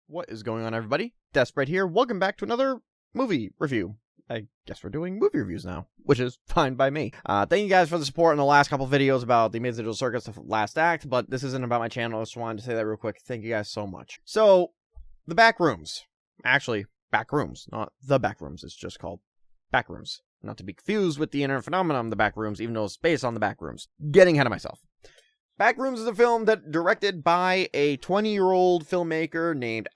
What is going on, everybody? Desperate here. Welcome back to another movie review. I guess we're doing movie reviews now, which is fine by me. Thank you guys for the support in the last couple videos about the Mid-Digital Circus, the last act, but this isn't about my channel. I just wanted to say that real quick. Thank you guys so much. So, the Backrooms. Actually, Backrooms, not the Backrooms. It's just called Backrooms. Not to be confused with the internet phenomenon, the Backrooms, even though it's based on the Backrooms. Getting ahead of myself. Backrooms is a film that directed by a 20-year-old filmmaker named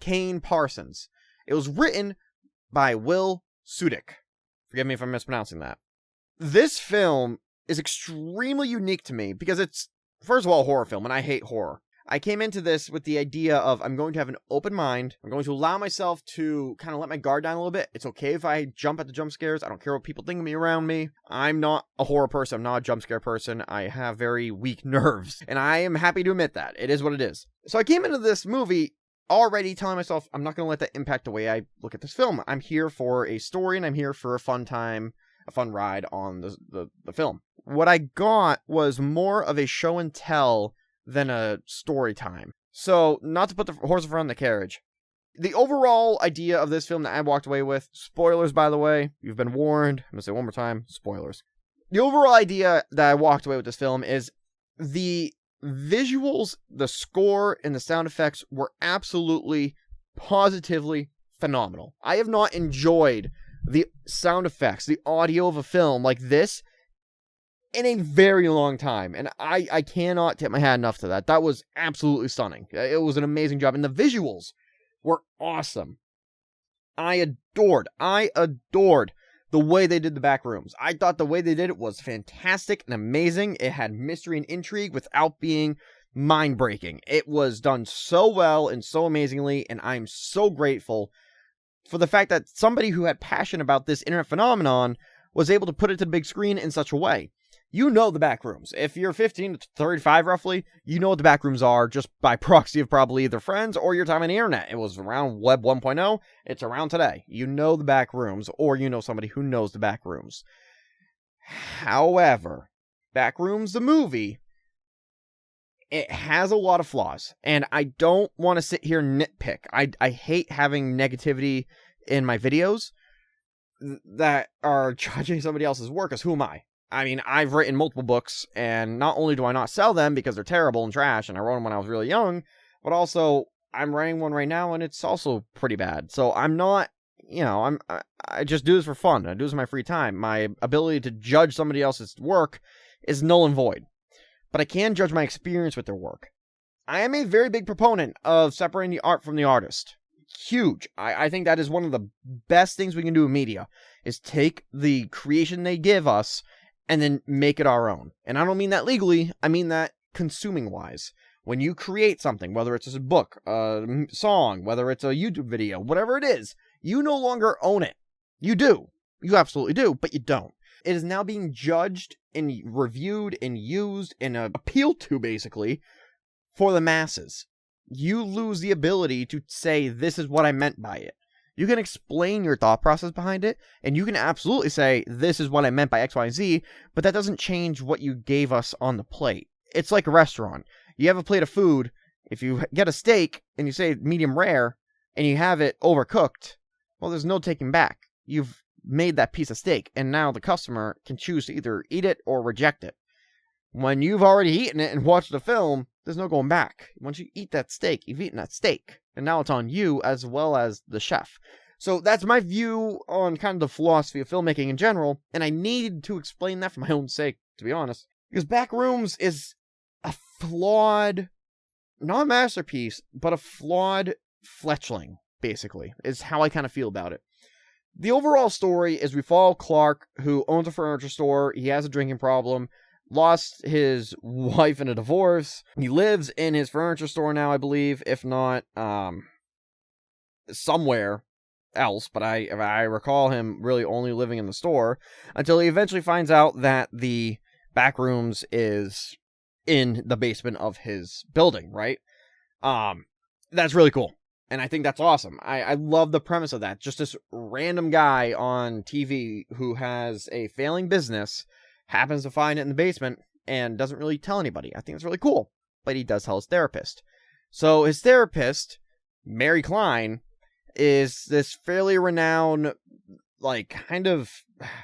Kane Parsons. It was written by Will Sudik. Forgive me if I'm mispronouncing that. This film is extremely unique to me because it's, first of all, a horror film, and I hate horror. I came into this with the idea of I'm going to have an open mind. I'm going to allow myself to kind of let my guard down a little bit. It's okay if I jump at the jump scares. I don't care what people think of me around me. I'm not a horror person. I'm not a jump scare person. I have very weak nerves, and I am happy to admit that. It is what it is. So I came into this movie already telling myself I'm not going to let that impact the way I look at this film. I'm here for a story, and I'm here for a fun time, a fun ride on the film. What I got was more of a show and tell than a story time. So, not to put the horse in front of the carriage, the overall idea of this film that I walked away with, spoilers by the way, you've been warned, I'm going to say it one more time, spoilers. The overall idea that I walked away with this film is the visuals, the score, and the sound effects were absolutely, positively phenomenal. I have not enjoyed the sound effects, the audio of a film like this in a very long time, and I cannot tip my hat enough to that. That was absolutely stunning. It was an amazing job, and the visuals were awesome. I adored the way they did the Backrooms. I thought the way they did it was fantastic and amazing. It had mystery and intrigue without being mind-breaking. It was done so well and so amazingly, and I'm so grateful for the fact that somebody who had passion about this internet phenomenon was able to put it to the big screen in such a way. You know the Backrooms. If you're 15 to 35 roughly, you know what the Backrooms are just by proxy of probably either friends or your time on the internet. It was around Web 1.0. It's around today. You know the Backrooms, or you know somebody who knows the Backrooms. However, Backrooms, the movie, it has a lot of flaws, and I don't want to sit here and nitpick. I hate having negativity in my videos that are judging somebody else's work, because who am I? I mean, I've written multiple books, and not only do I not sell them because they're terrible and trash, and I wrote them when I was really young, but also, I'm writing one right now, and it's also pretty bad. So I'm not, I just do this for fun. I do this in my free time. My ability to judge somebody else's work is null and void. But I can judge my experience with their work. I am a very big proponent of separating the art from the artist. Huge. I think that is one of the best things we can do in media, is take the creation they give us and then make it our own. And I don't mean that legally, I mean that consuming-wise. When you create something, whether it's a book, a song, whether it's a YouTube video, whatever it is, you no longer own it. You do. You absolutely do, but you don't. It is now being judged and reviewed and used and appealed to, basically, for the masses. You lose the ability to say, this is what I meant by it. You can explain your thought process behind it, and you can absolutely say, this is what I meant by X, Y, and Z, but that doesn't change what you gave us on the plate. It's like a restaurant. You have a plate of food. If you get a steak, and you say medium rare, and you have it overcooked, well, there's no taking back. You've made that piece of steak, and now the customer can choose to either eat it or reject it. When you've already eaten it and watched the film, there's no going back. Once you eat that steak, you've eaten that steak. And now it's on you as well as the chef. So that's my view on kind of the philosophy of filmmaking in general. And I need to explain that for my own sake, to be honest. Because Backrooms is a flawed, not a masterpiece, but a flawed fletchling, basically, is how I kind of feel about it. The overall story is we follow Clark, who owns a furniture store. He has a drinking problem. Lost his wife in a divorce. He lives in his furniture store now, I believe, if not somewhere else. But I recall him really only living in the store until he eventually finds out that the Backrooms is in the basement of his building, right? That's really cool. And I think that's awesome. I love the premise of that. Just this random guy on TV who has a failing business happens to find it in the basement and doesn't really tell anybody. I think it's really cool. But he does tell his therapist. So his therapist, Mary Klein, is this fairly renowned, like, kind of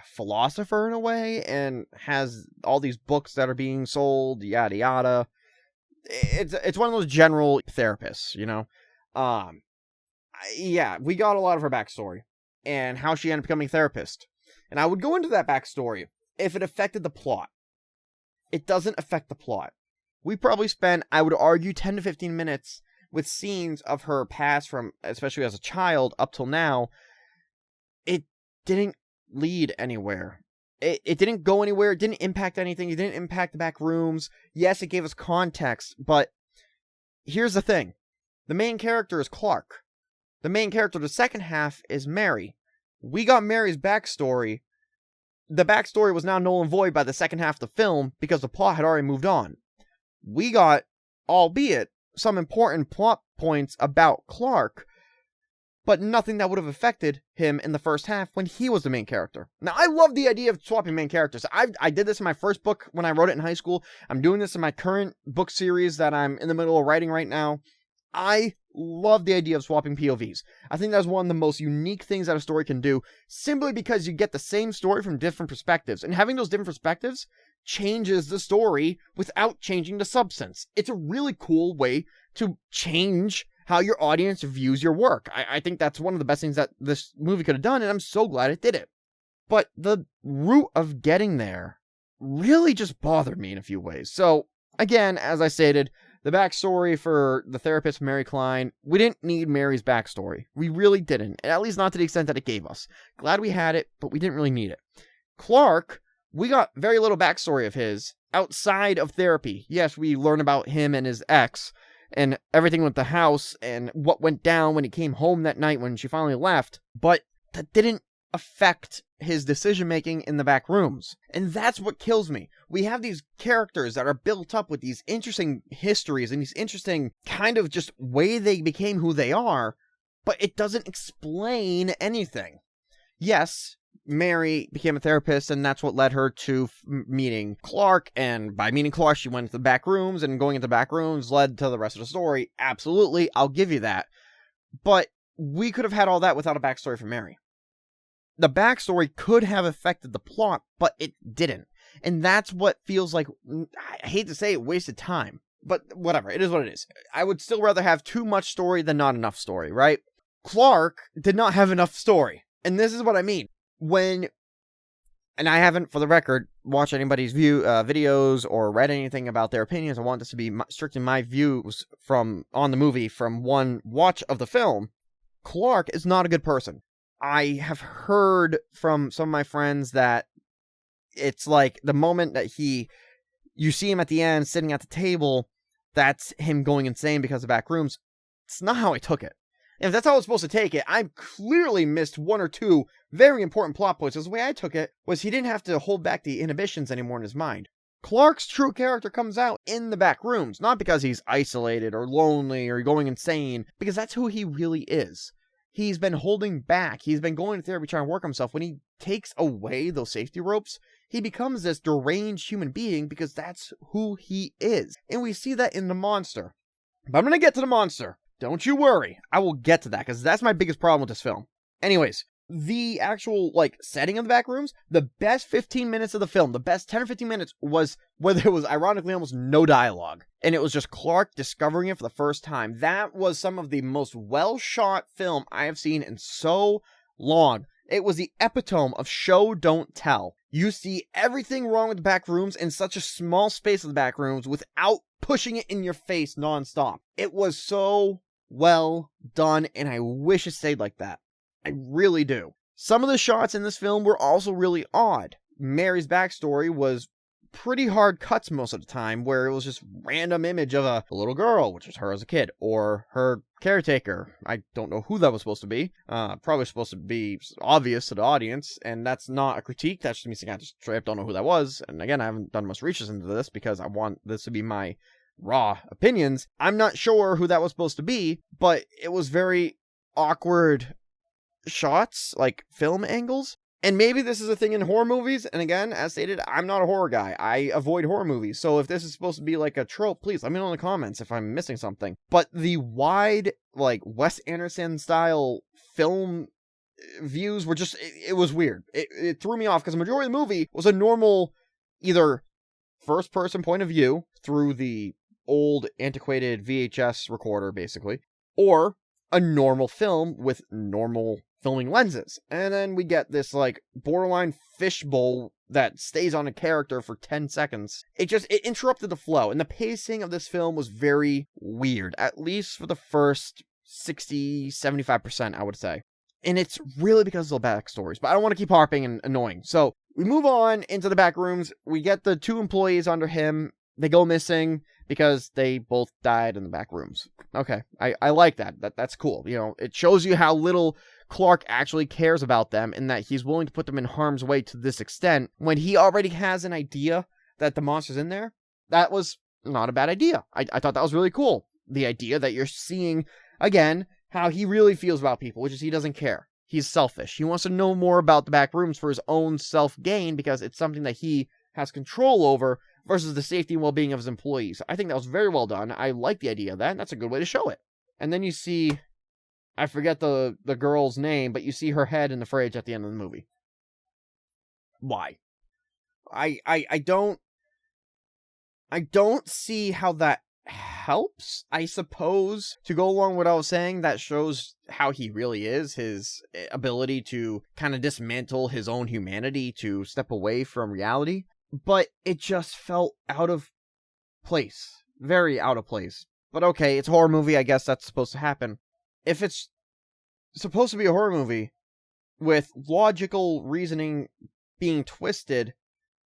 philosopher in a way, and has all these books that are being sold, yada yada. It's one of those general therapists, you know? Yeah, we got a lot of her backstory, and how she ended up becoming a therapist. And I would go into that backstory if it affected the plot. It doesn't affect the plot. We probably spent, I would argue, 10 to 15 minutes with scenes of her past from, especially as a child, up till now. It didn't lead anywhere. It didn't go anywhere. It didn't impact anything. It didn't impact the back rooms. Yes, it gave us context, but here's the thing. The main character is Clark. The main character of the second half is Mary. We got Mary's backstory. The backstory was now null and void by the second half of the film because the plot had already moved on. We got, albeit, some important plot points about Clark, but nothing that would have affected him in the first half when he was the main character. Now, I love the idea of swapping main characters. I did this in my first book when I wrote it in high school. I'm doing this in my current book series that I'm in the middle of writing right now. I love the idea of swapping POVs. I think that's one of the most unique things that a story can do, simply because you get the same story from different perspectives, and having those different perspectives changes the story without changing the substance. It's a really cool way to change how your audience views your work. I think that's one of the best things that this movie could have done, and I'm so glad it did it. But the route of getting there really just bothered me in a few ways. So, again, as I stated, the backstory for the therapist, Mary Klein, we didn't need Mary's backstory. We really didn't, at least not to the extent that it gave us. Glad we had it, but we didn't really need it. Clark, we got very little backstory of his outside of therapy. Yes, we learn about him and his ex, and everything with the house, and what went down when he came home that night when she finally left, but that didn't affect his decision-making in the back rooms. And that's what kills me. We have these characters that are built up with these interesting histories, and these interesting kind of just way they became who they are, but it doesn't explain anything. Yes, Mary became a therapist, and that's what led her to meeting Clark, and by meeting Clark, she went into the back rooms, and going into the back rooms led to the rest of the story. Absolutely, I'll give you that. But we could have had all that without a backstory for Mary. The backstory could have affected the plot, but it didn't. And that's what feels like, I hate to say it, wasted time. But whatever, it is what it is. I would still rather have too much story than not enough story, right? Clark did not have enough story. And this is what I mean. And I haven't, for the record, watched anybody's videos or read anything about their opinions. I want this to be strictly my views on the movie from one watch of the film. Clark is not a good person. I have heard from some of my friends that it's like the moment that you see him at the end sitting at the table, that's him going insane because of back rooms. It's not how I took it. If that's how I was supposed to take it, I clearly missed one or two very important plot points. The way I took it was he didn't have to hold back the inhibitions anymore in his mind. Clark's true character comes out in the back rooms, not because he's isolated or lonely or going insane, because that's who he really is. He's been holding back. He's been going to therapy trying to work on himself. When he takes away those safety ropes, he becomes this deranged human being because that's who he is. And we see that in the monster. But I'm going to get to the monster. Don't you worry. I will get to that because that's my biggest problem with this film. Anyways, the actual, setting of the back rooms, the best 15 minutes of the film, the best 10 or 15 minutes was where there was ironically almost no dialogue. And it was just Clark discovering it for the first time. That was some of the most well-shot film I have seen in so long. It was the epitome of show, don't tell. You see everything wrong with the back rooms in such a small space of the back rooms without pushing it in your face nonstop. It was so well done, and I wish it stayed like that. I really do. Some of the shots in this film were also really odd. Mary's backstory was pretty hard cuts most of the time, where it was just random image of a little girl, which was her as a kid, or her caretaker. I don't know who that was supposed to be. Probably supposed to be obvious to the audience, and that's not a critique. That's just me saying I just straight up don't know who that was. And again, I haven't done much research into this because I want this to be my raw opinions. I'm not sure who that was supposed to be, but it was very awkward shots, like film angles. And maybe this is a thing in horror movies. And again, as stated, I'm not a horror guy. I avoid horror movies. So if this is supposed to be like a trope, please let me know in the comments if I'm missing something. But the wide, like, Wes Anderson style film views were just, it was weird. It threw me off because the majority of the movie was a normal, either first person point of view through the old antiquated VHS recorder, basically, or a normal film with normal filming lenses. And then we get this like borderline fishbowl that stays on a character for 10 seconds. It interrupted the flow, and the pacing of this film was very weird, at least for the first 60-75%, I would say. And it's really because of the backstories, but I don't want to keep harping and annoying. So we move on into the back rooms. We get the 2 employees under him. They go missing because they both died in the back rooms. Okay, I like that. That's cool. You know, it shows you how little Clark actually cares about them and that he's willing to put them in harm's way to this extent when he already has an idea that the monster's in there. That was not a bad idea. I thought that was really cool. The idea that you're seeing, again, how he really feels about people, which is he doesn't care. He's selfish. He wants to know more about the back rooms for his own self-gain because it's something that he has control over versus the safety and well-being of his employees. I think that was very well done. I like the idea of that, and that's a good way to show it. And then you see, I forget the girl's name, but you see her head in the fridge at the end of the movie. Why? I don't see how that helps. I suppose to go along with what I was saying, that shows how he really is, his ability to kind of dismantle his own humanity, to step away from reality. But it just felt out of place. Very out of place. But okay, it's a horror movie, I guess that's supposed to happen. If it's supposed to be a horror movie with logical reasoning being twisted,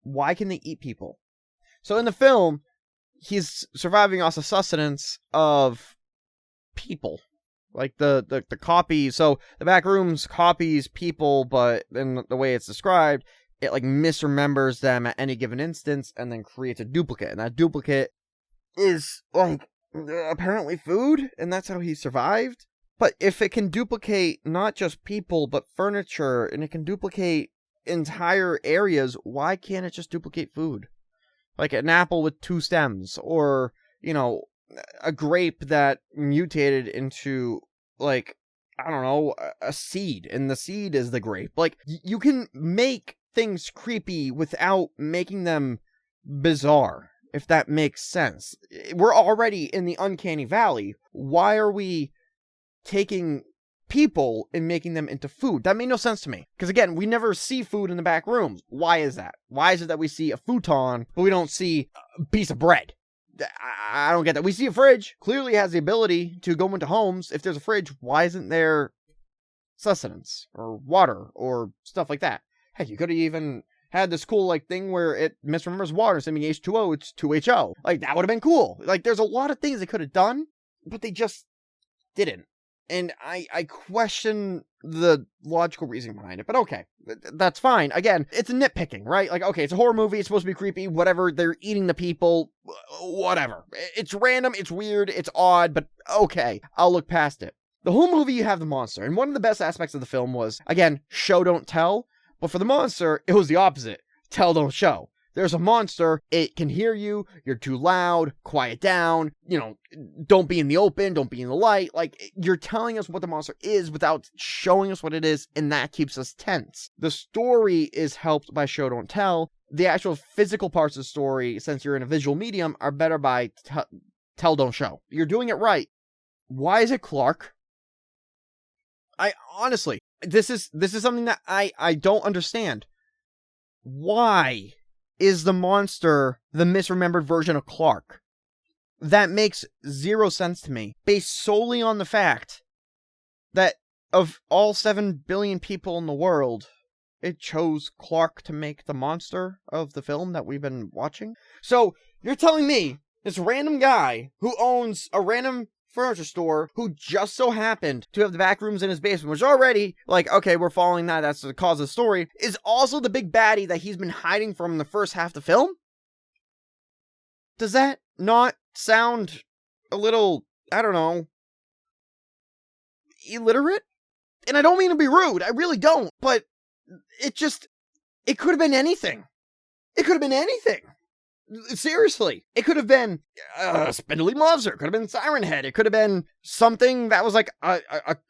why can they eat people? So in the film, he's surviving off the sustenance of people. Like the copy. So the back rooms copies people, but in the way it's described, it like misremembers them at any given instance and then creates a duplicate. And that duplicate is like apparently food, and that's how he survived. But if it can duplicate not just people, but furniture, and it can duplicate entire areas, why can't it just duplicate food? Like an apple with 2 stems, or, you know, a grape that mutated into, like, I don't know, a seed, and the seed is the grape. Like, you can make things creepy without making them bizarre, if that makes sense. We're already in the uncanny valley. Why are we taking people and making them into food? That made no sense to me. Because again, we never see food in the back rooms. Why is that? Why is it that we see a futon, but we don't see a piece of bread? I don't get that. We see a fridge. Clearly has the ability to go into homes. If there's a fridge, why isn't there sustenance or water or stuff like that? Heck, you could have even had this cool like thing where it misremembers water. Instead of being H2O, it's 2HO. Like, that would have been cool. Like, there's a lot of things they could have done, but they just didn't. And I question the logical reasoning behind it, but okay, that's fine. Again, it's nitpicking, right? Like, okay, it's a horror movie, it's supposed to be creepy, whatever, they're eating the people, whatever. It's random, it's weird, it's odd, but okay, I'll look past it. The whole movie, you have the monster, and one of the best aspects of the film was, again, show, don't tell, but for the monster, it was the opposite. Tell, don't show. There's a monster, it can hear you, you're too loud, quiet down, you know, don't be in the open, don't be in the light. Like, you're telling us what the monster is without showing us what it is, and that keeps us tense. The story is helped by show, don't tell. The actual physical parts of the story, since you're in a visual medium, are better by tell, don't show. You're doing it right. Why is it Clark? I honestly, this is something that I don't understand. Why is the monster the misremembered version of Clark? That makes zero sense to me, based solely on the fact that of all 7 billion people in the world, it chose Clark to make the monster of the film that we've been watching. So, you're telling me this random guy who owns a random furniture store, who just so happened to have the back rooms in his basement, which already, like, okay, we're following that, that's the cause of the story, is also the big baddie that he's been hiding from in the first half of the film? Does that not sound a little, I don't know, illiterate? And I don't mean to be rude, I really don't, but it could have been anything. It could have been anything. Seriously. It could have been Spindly Monster. It could have been Siren Head. It could have been something that was like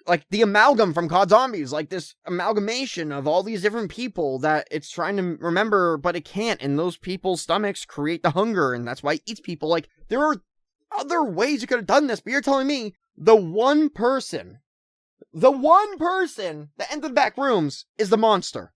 like the amalgam from COD Zombies, like this amalgamation of all these different people that it's trying to remember, but it can't. And those people's stomachs create the hunger, and that's why it eats people. Like, there are other ways you could have done this, but you're telling me the one person that entered the back rooms is the monster.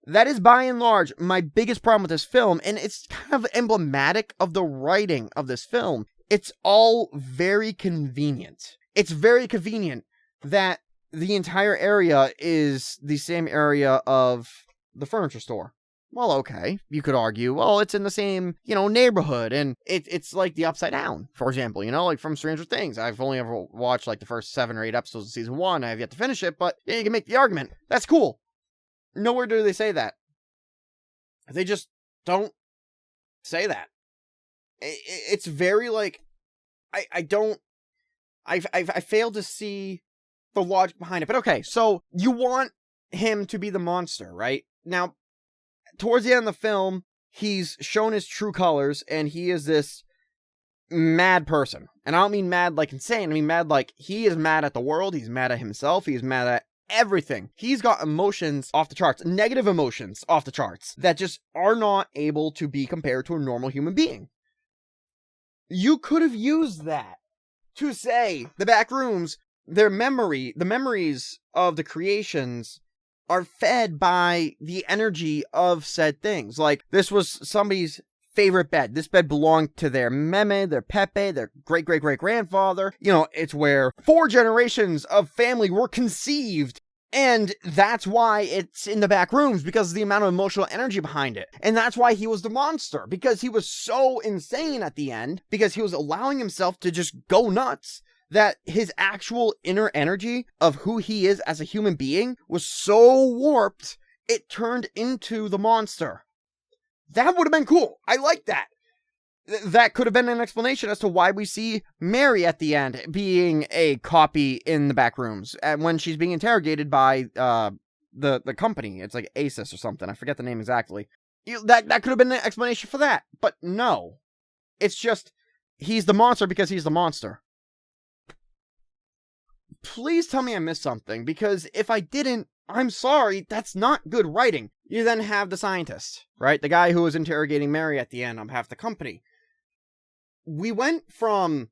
That is, by and large, my biggest problem with this film, and it's kind of emblematic of the writing of this film. It's all very convenient. It's very convenient that the entire area is the same area of the furniture store. Well, okay, you could argue, well, it's in the same, neighborhood, and it's like the Upside Down, for example, like from Stranger Things. I've only ever watched like the first 7 or 8 episodes of season 1. I have yet to finish it, but you can make the argument. That's cool. Nowhere do they say that. They just don't say that. It's very like, I fail to see the logic behind it. But okay, so you want him to be the monster, right? Now, towards the end of the film, he's shown his true colors, and he is this mad person. And I don't mean mad like insane. I mean mad like he is mad at the world. He's mad at himself. He's mad at everything. He's got emotions off the charts, negative emotions off the charts, that just are not able to be compared to a normal human being. You could have used that to say the back rooms, the memories of the creations are fed by the energy of said things. Like, this was somebody's favorite bed. This bed belonged to their meme, their pepe, their great-great-great-grandfather. It's where 4 generations of family were conceived. And that's why it's in the back rooms, because of the amount of emotional energy behind it. And that's why he was the monster, because he was so insane at the end, because he was allowing himself to just go nuts, that his actual inner energy of who he is as a human being was so warped, it turned into the monster. That would have been cool. I like that. That could have been an explanation as to why we see Mary at the end being a copy in the back rooms, and when she's being interrogated by the company. It's like ASIS or something. I forget the name exactly. That could have been an explanation for that. But no. It's just, he's the monster because he's the monster. Please tell me I missed something, because if I didn't, I'm sorry, that's not good writing. You then have the scientist, right? The guy who was interrogating Mary at the end on behalf of the company. We went from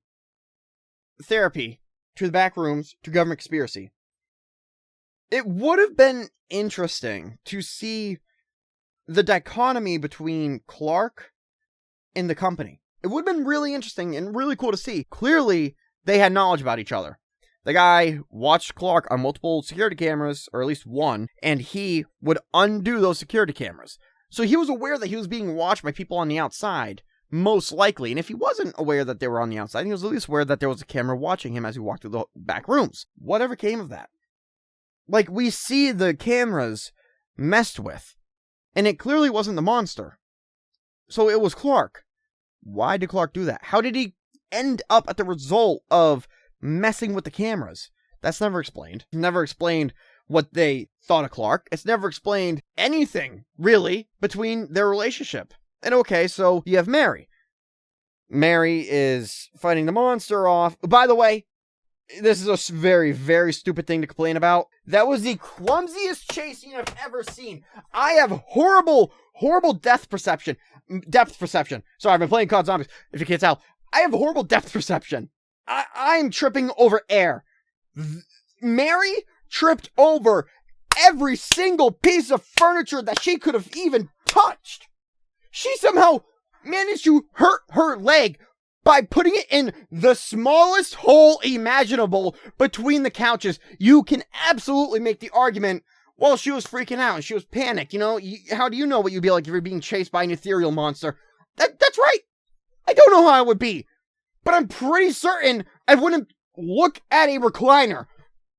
therapy to the back rooms to government conspiracy. It would have been interesting to see the dichotomy between Clark and the company. It would have been really interesting and really cool to see. Clearly, they had knowledge about each other. The guy watched Clark on multiple security cameras, or at least one, and he would undo those security cameras. So he was aware that he was being watched by people on the outside, most likely. And if he wasn't aware that they were on the outside, he was at least aware that there was a camera watching him as he walked through the back rooms. Whatever came of that. Like, we see the cameras messed with, and it clearly wasn't the monster. So it was Clark. Why did Clark do that? How did he end up at the result of messing with the cameras? That's never explained. Never explained what they thought of Clark. It's never explained anything, really, between their relationship. And okay, so you have Mary. Mary is fighting the monster off. By the way, this is a very, very stupid thing to complain about. That was the clumsiest chase scene I've ever seen. I have horrible depth perception. Sorry, I've been playing COD Zombies, if you can't tell. I have horrible depth perception. I'm tripping over air. Mary tripped over every single piece of furniture that she could have even touched. She somehow managed to hurt her leg by putting it in the smallest hole imaginable between the couches. You can absolutely make the argument, well, she was freaking out and she was panicked. How do you know what you'd be like if you're being chased by an ethereal monster? That's right. I don't know how I would be. But I'm pretty certain I wouldn't look at a recliner,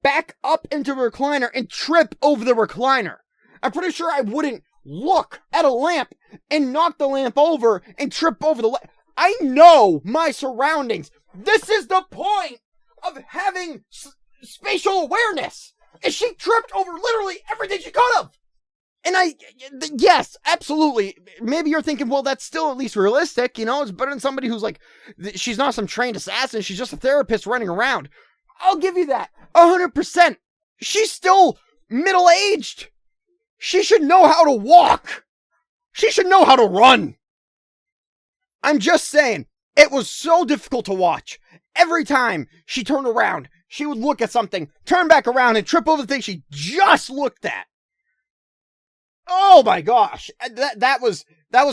back up into a recliner, and trip over the recliner. I'm pretty sure I wouldn't look at a lamp and knock the lamp over and trip over the lamp. I know my surroundings. This is the point of having spatial awareness. And she tripped over literally everything she could have. And yes, absolutely. Maybe you're thinking, well, that's still at least realistic. You know, it's better than somebody who's like, she's not some trained assassin. She's just a therapist running around. I'll give you that. 100%. She's still middle-aged. She should know how to walk. She should know how to run. I'm just saying, it was so difficult to watch. Every time she turned around, she would look at something, turn back around, and trip over the thing she just looked at. Oh my gosh. That was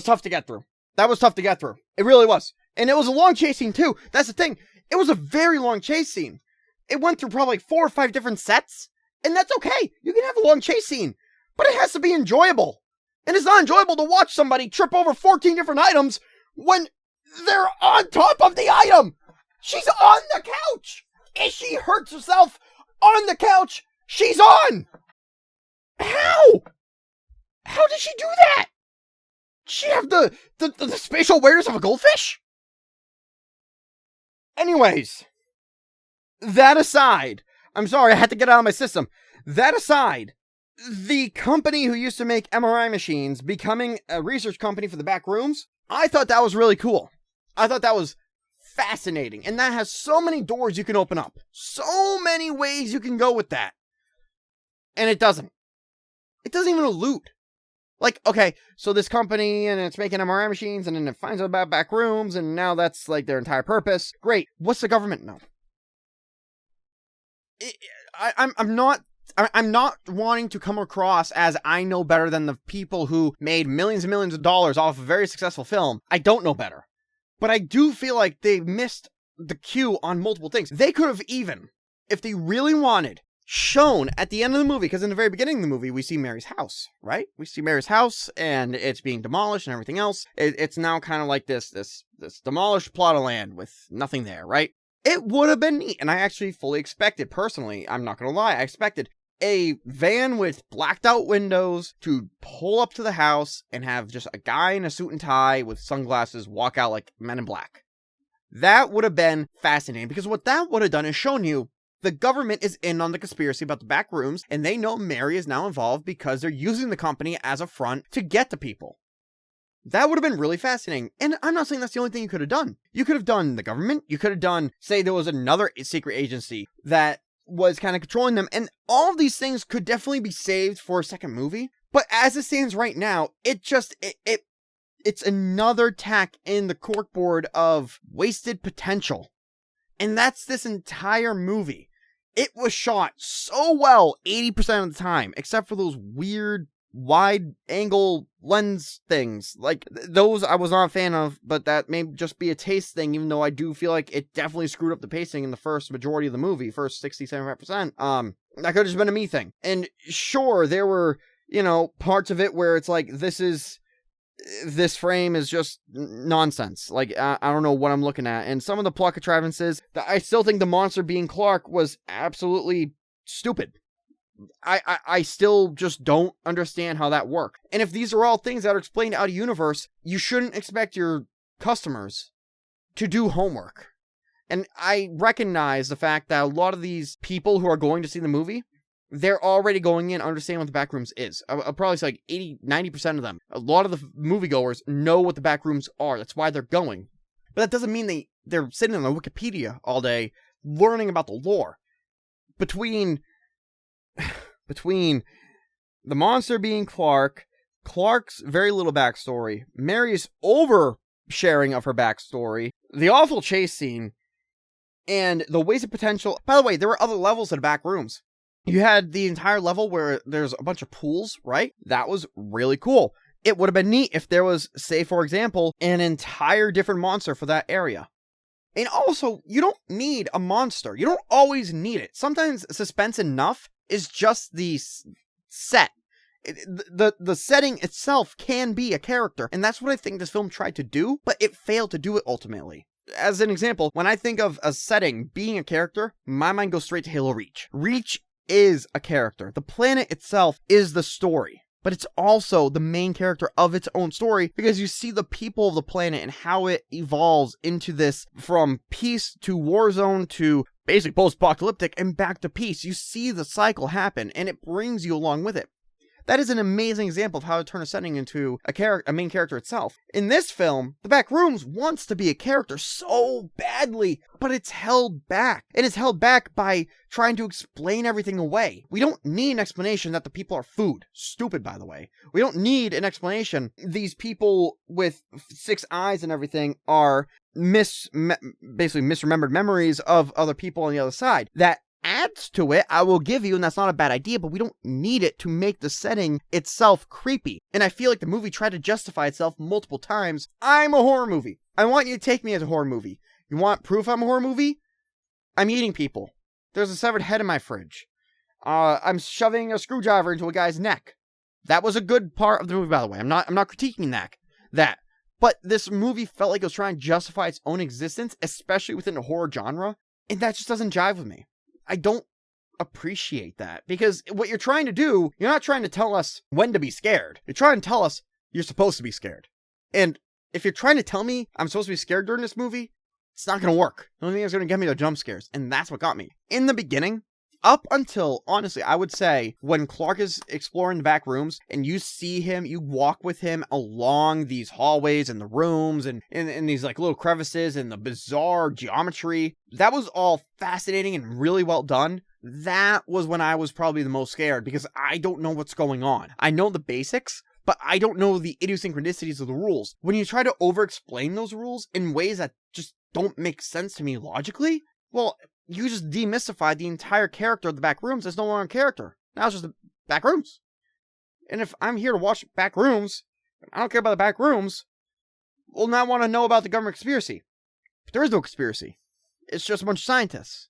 tough to get through. That was tough to get through. It really was. And it was a long chase scene too. That's the thing. It was a very long chase scene. It went through probably like 4 or 5 different sets. And that's okay. You can have a long chase scene. But it has to be enjoyable. And it's not enjoyable to watch somebody trip over 14 different items when they're on top of the item. She's on the couch. If she hurts herself on the couch, she's on. How? How did she do that? Did she have the spatial awareness of a goldfish? Anyways, that aside, I'm sorry, I had to get it out of my system. That aside, the company who used to make MRI machines becoming a research company for the Backrooms, I thought that was really cool. I thought that was fascinating. And that has so many doors you can open up. So many ways you can go with that. And it doesn't. It doesn't even allude. Like, okay, so this company, and it's making MRI machines, and then it finds out about Backrooms, and now that's, like, their entire purpose. Great. What's the government know? I'm not wanting to come across as I know better than the people who made millions and millions of dollars off a very successful film. I don't know better. But I do feel like they missed the cue on multiple things. They could have even, if they really wanted, shown at the end of the movie, because in the very beginning of the movie, we see Mary's house, right? We see Mary's house, and it's being demolished and everything else. It's now kind of like this demolished plot of land with nothing there, right? It would have been neat, and I actually fully expected, personally, I'm not going to lie, I expected a van with blacked out windows to pull up to the house and have just a guy in a suit and tie with sunglasses walk out like Men in Black. That would have been fascinating, because what that would have done is shown you the government is in on the conspiracy about the Backrooms, and they know Mary is now involved because they're using the company as a front to get to people. That would have been really fascinating. And I'm not saying that's the only thing you could have done. You could have done the government. You could have done, say there was another secret agency that was kind of controlling them. And all of these things could definitely be saved for a second movie. But as it stands right now, it's another tack in the corkboard of wasted potential. And that's this entire movie. It was shot so well 80% of the time, except for those weird wide angle lens things. Like, those I was not a fan of, but that may just be a taste thing, even though I do feel like it definitely screwed up the pacing in the first majority of the movie, first 60-75%. That could have just been a me thing. And sure, there were, parts of it where it's like, this frame is just nonsense. Like, I don't know what I'm looking at. And some of the plot contrivances, I still think the monster being Clark was absolutely stupid. I still just don't understand how that worked. And if these are all things that are explained out of universe, you shouldn't expect your customers to do homework. And I recognize the fact that a lot of these people who are going to see the movie, they're already going in understanding what the Backrooms is. I'll probably say like 80-90% of them. A lot of the moviegoers know what the Backrooms are. That's why they're going. But that doesn't mean they're sitting on the Wikipedia all day learning about the lore. Between the monster being Clark's very little backstory, Mary's oversharing of her backstory, the awful chase scene, and the wasted potential. By the way, there were other levels of the Backrooms. You had the entire level where there's a bunch of pools, right? That was really cool. It would have been neat if there was, say, for example, an entire different monster for that area. And also, you don't need a monster. You don't always need it. Sometimes suspense enough is just the set. The setting itself can be a character. And that's what I think this film tried to do, but it failed to do it ultimately. As an example, when I think of a setting being a character, my mind goes straight to Halo Reach. Reach is a character. The planet itself is the story. but it's also the main character of its own story, because you see the people of the planet and how it evolves into this, from peace to war zone to basically post-apocalyptic and back to peace. You see the cycle happen, and it brings you along with it. That is an amazing example of how to turn a setting into a main character itself. In this film, the Backrooms wants to be a character so badly, but it's held back. And it's held back by trying to explain everything away. We don't need an explanation that the people are food. Stupid, by the way. We don't need an explanation these people with 6 eyes and everything are basically misremembered memories of other people on the other side. That adds to it, I will give you, and that's not a bad idea, but we don't need it to make the setting itself creepy. And I feel like the movie tried to justify itself multiple times. I'm a horror movie. I want you to take me as a horror movie. You want proof I'm a horror movie? I'm eating people. There's a severed head in my fridge. I'm shoving a screwdriver into a guy's neck. That was a good part of the movie, by the way. I'm not critiquing that. But this movie felt like it was trying to justify its own existence, especially within the horror genre, and that just doesn't jive with me. I don't appreciate that, because what you're trying to do, you're not trying to tell us when to be scared. You're trying to tell us you're supposed to be scared. And if you're trying to tell me I'm supposed to be scared during this movie, it's not going to work. The only thing that's going to get me are jump scares, and that's what got me. In the beginning, up until, honestly, I would say, when Clark is exploring the back rooms, and you see him, you walk with him along these hallways and the rooms, and in these like little crevices and the bizarre geometry, that was all fascinating and really well done. That was when I was probably the most scared, because I don't know what's going on. I know the basics, but I don't know the idiosyncrasies of the rules. When you try to over-explain those rules in ways that just don't make sense to me logically, well, you just demystified the entire character of the Backrooms. It's no longer a character. Now it's just the Backrooms. And if I'm here to watch Backrooms, I don't care about the Backrooms, will not want to know about the government conspiracy. But there is no conspiracy. It's just a bunch of scientists.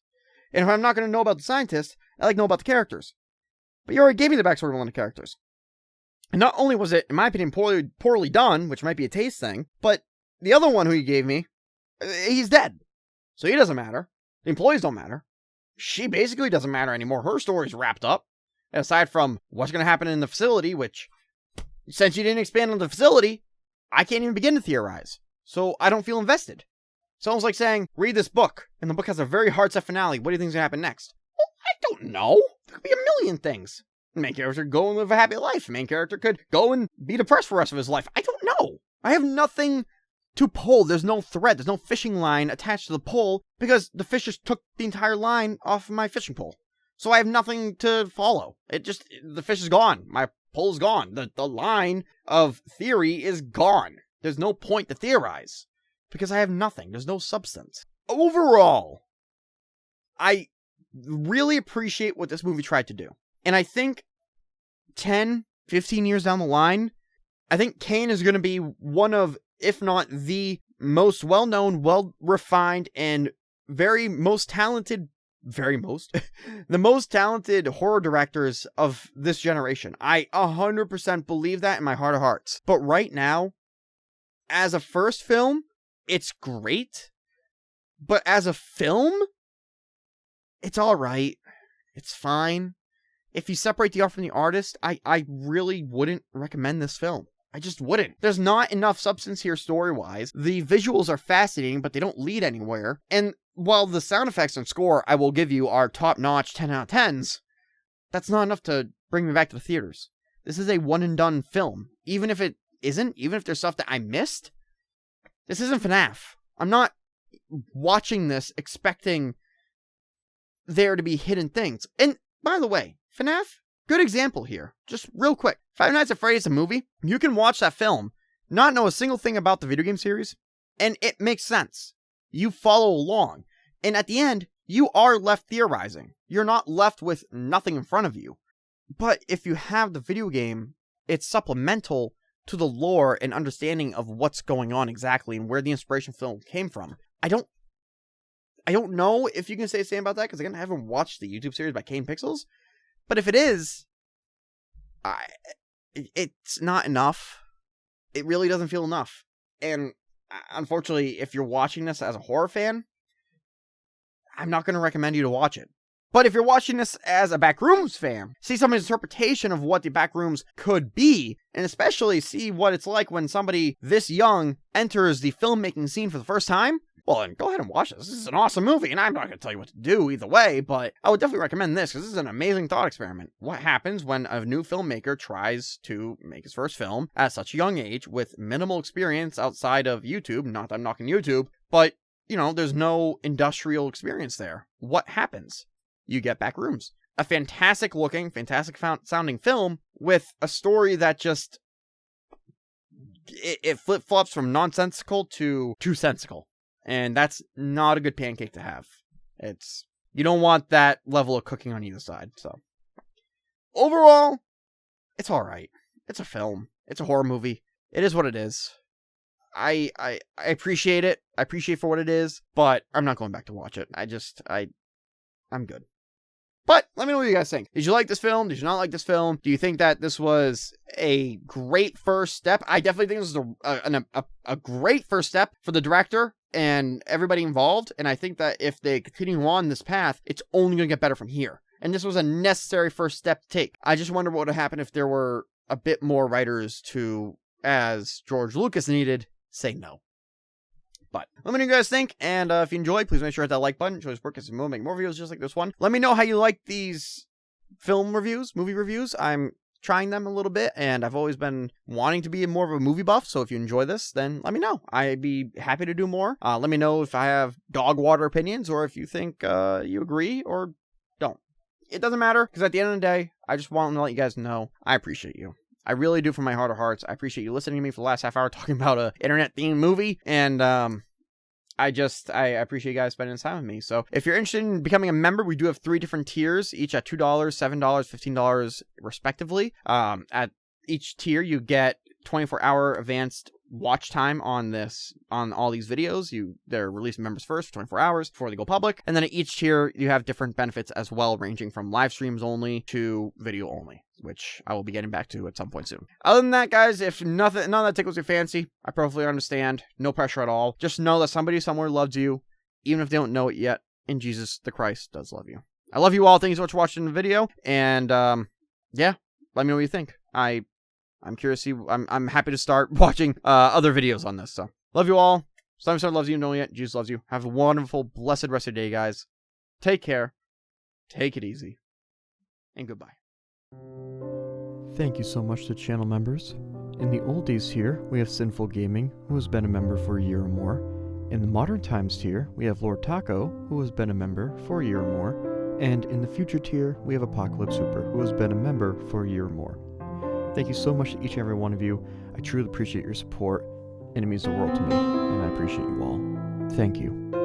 And if I'm not going to know about the scientists, I like to know about the characters. But you already gave me the backstory of one of the characters. And not only was it, in my opinion, poorly done, which might be a taste thing, but the other one who you gave me, he's dead. So he doesn't matter. The employees don't matter. She basically doesn't matter anymore. Her story's wrapped up. And aside from what's going to happen in the facility, which, since you didn't expand on the facility, I can't even begin to theorize. So I don't feel invested. It's almost like saying, read this book, and the book has a very hard-set finale. What do you think is going to happen next? Well, I don't know. There could be a million things. The main character could go and live a happy life. The main character could go and be depressed for the rest of his life. I don't know. I have nothing to pull. There's no thread. There's no fishing line attached to the pole, because the fish just took the entire line off of my fishing pole. So I have nothing to follow. The fish is gone. My pole is gone. The line of theory is gone. There's no point to theorize, because I have nothing. There's no substance. Overall, I really appreciate what this movie tried to do. And I think 10, 15 years down the line, I think Kane is going to be one of, if not the most well-known, well-refined, and the most talented horror directors of this generation. I 100% believe that in my heart of hearts. But right now, as a first film, it's great. But as a film, it's alright. It's fine. If you separate the art from the artist, I really wouldn't recommend this film. I just wouldn't. There's not enough substance here story-wise. The visuals are fascinating, but they don't lead anywhere. And while the sound effects and score I will give you are top-notch 10 out of 10s, that's not enough to bring me back to the theaters. This is a one-and-done film. Even if it isn't, even if there's stuff that I missed, this isn't FNAF. I'm not watching this expecting there to be hidden things. And, by the way, FNAF, good example here. Just real quick. Five Nights at Freddy's a movie. You can watch that film, not know a single thing about the video game series, and it makes sense. You follow along. And at the end, you are left theorizing. You're not left with nothing in front of you. But if you have the video game, it's supplemental to the lore and understanding of what's going on exactly and where the inspiration film came from. I don't know if you can say the same about that, because again, I haven't watched the YouTube series by Kane Pixels. But if it is, it's not enough. It really doesn't feel enough. And unfortunately, if you're watching this as a horror fan, I'm not going to recommend you to watch it. But if you're watching this as a Backrooms fan, see somebody's interpretation of what the Backrooms could be, and especially see what it's like when somebody this young enters the filmmaking scene for the first time, well, then go ahead and watch this. This is an awesome movie, and I'm not going to tell you what to do either way, but I would definitely recommend this, because this is an amazing thought experiment. What happens when a new filmmaker tries to make his first film at such a young age with minimal experience outside of YouTube? Not that I'm knocking YouTube, but, you know, there's no industrial experience there. What happens? You get Backrooms. A fantastic looking, fantastic sounding film with a story that just, it flip-flops from nonsensical to sensical. And that's not a good pancake to have. You don't want that level of cooking on either side. So overall, it's all right. It's a film. It's a horror movie. It is what it is. I appreciate it. I appreciate for what it is, but I'm not going back to watch it. I'm good. But let me know what you guys think. Did you like this film? Did you not like this film? Do you think that this was a great first step? I definitely think this is a great first step for the director and everybody involved. And I think that if they continue on this path, it's only going to get better from here. And this was a necessary first step to take. I just wonder what would happen if there were a bit more writers to, as George Lucas needed, say no. But let me know what you guys think, and if you enjoyed, please make sure to hit that like button. Show us work, because we'll make more videos just like this one. Let me know how you like these film reviews, movie reviews. I'm trying them a little bit, and I've always been wanting to be more of a movie buff, so if you enjoy this, then let me know. I'd be happy to do more. Let me know if I have dog water opinions, or if you think you agree or don't. It doesn't matter, because at the end of the day, I just want to let you guys know I appreciate you. I really do from my heart of hearts. I appreciate you listening to me for the last half hour talking about a internet-themed movie, and I appreciate you guys spending this time with me. So if you're interested in becoming a member, we do have 3 different tiers, each at $2, $7, $15 respectively. At each tier, you get 24-hour advanced watch time on all these videos. They're released to members first for 24 hours before they go public. And then at each tier, you have different benefits as well, ranging from live streams only to video only, which I will be getting back to at some point soon. Other than that, guys, if none of that tickles your fancy, I perfectly understand. No pressure at all. Just know that somebody somewhere loves you, even if they don't know it yet, and Jesus the Christ does love you. I love you all. Thank you so much for watching the video, and yeah, let me know what you think. I'm curious. I'm happy to start watching other videos on this. So love you all. Simon loves you. Know yet? Jesus loves you. Have a wonderful, blessed rest of your day, guys. Take care. Take it easy. And goodbye. Thank you so much to channel members. In the oldies tier, we have Sinful Gaming, who has been a member for a year or more. In the modern times tier, we have Lord Taco, who has been a member for a year or more. And in the future tier, we have Apocalypse Super, who has been a member for a year or more. Thank you so much to each and every one of you. I truly appreciate your support, and it means the world to me, and I appreciate you all. Thank you.